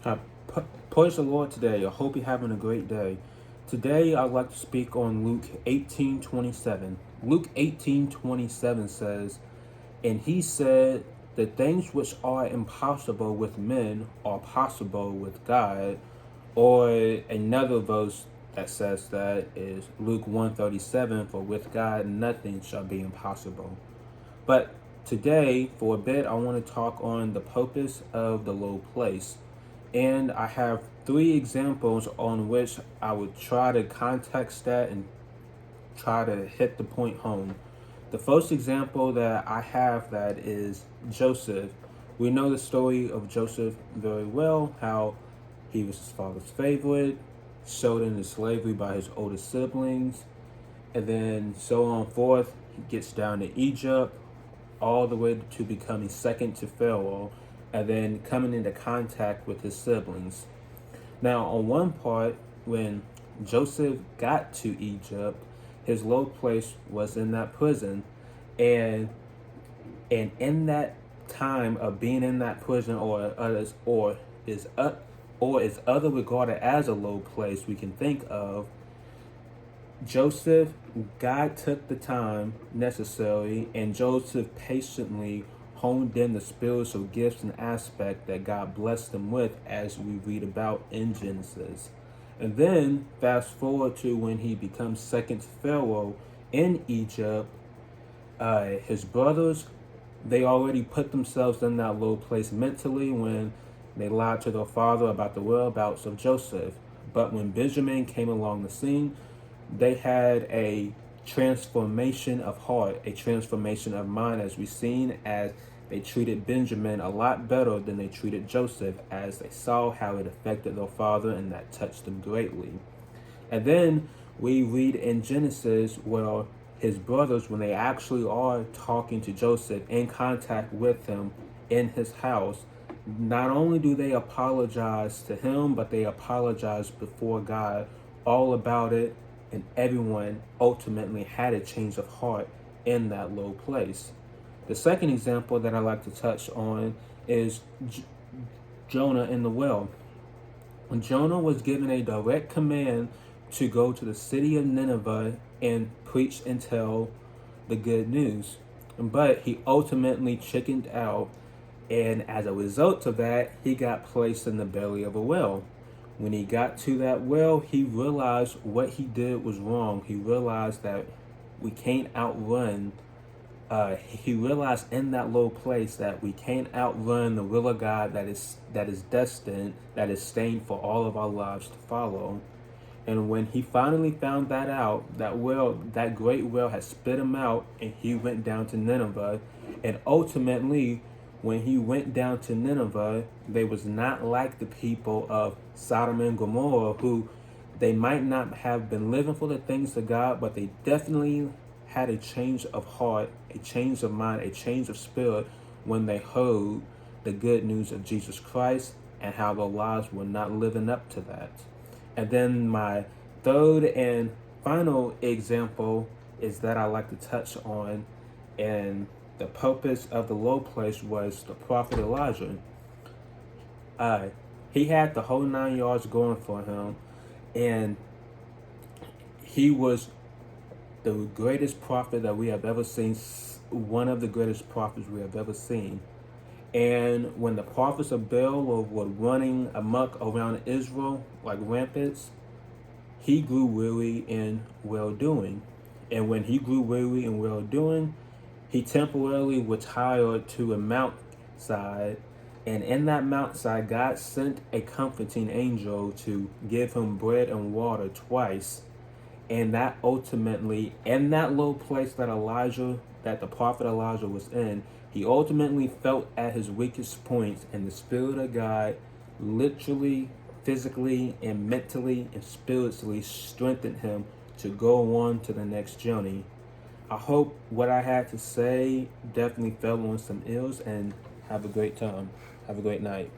Uh, Praise the Lord today. I hope you're having a great day. Today, I'd like to speak on Luke 18:27. Luke 18:27 says, "And he said, the things which are impossible with men are possible with God." Or another verse that says that is Luke 1:37, "For with God nothing shall be impossible." But today, for a bit, I want to talk on the purpose of the low place. And I have three examples on which I would try to context that and try to hit the point home. The first example that I have that is Joseph. We know the story of Joseph very well, how he was his father's favorite, sold into slavery by his older siblings, and then so on forth. He gets down to Egypt, all the way to becoming second to Pharaoh, and then coming into contact with his siblings. Now, on one part, when Joseph got to Egypt, his low place was in that prison, and in that time of being in that prison, is other regarded as a low place we can think of, Joseph, God took the time necessary, and Joseph patiently honed in the spiritual gifts and aspect that God blessed him with, as we read about in Genesis. And then fast forward to when he becomes second Pharaoh in Egypt. His brothers, they already put themselves in that low place mentally when they lied to their father about the whereabouts of Joseph. But when Benjamin came along the scene, they had a transformation of heart, a transformation of mind, as we've seen, as they treated Benjamin a lot better than they treated Joseph, as they saw how it affected their father, and that touched them greatly. And then we read in Genesis where his brothers, when they actually are talking to Joseph, in contact with him in his house, not only do they apologize to him, but they apologize before God all about it, and everyone ultimately had a change of heart in that low place. The second example that I like to touch on is Jonah in the well. When Jonah was given a direct command to go to the city of Nineveh and preach and tell the good news, but he ultimately chickened out, and as a result of that, he got placed in the belly of a whale. When he got to that well, he realized what he did was wrong. He realized that we can't outrun. He realized in that low place that we can't outrun the will of God that is destined, that is stained for all of our lives to follow. And when he finally found that out, that great well had spit him out, and he went down to Nineveh. And ultimately, when he went down to Nineveh, they was not like the people of Sodom and Gomorrah, who they might not have been living for the things of God, but they definitely had a change of heart, a change of mind, a change of spirit when they heard the good news of Jesus Christ, and how their lives were not living up to that. And then my third and final example is that I like to touch on, and the purpose of the low place was the prophet Elijah. Uh, he had the whole 9 yards going for him, and he was the greatest prophet that we have ever seen, one of the greatest prophets we have ever seen. And when the prophets of Baal were running amok around Israel like rampants, he grew weary in well-doing. And when he grew weary in well-doing, he temporarily retired to a mountainside. And in that mountainside, God sent a comforting angel to give him bread and water twice. And that ultimately, in that low place that the prophet Elijah was in, he ultimately felt at his weakest points, and the Spirit of God literally, physically, and mentally and spiritually strengthened him to go on to the next journey. I hope what I had to say definitely fell on some ears, and have a great time. Have a great night.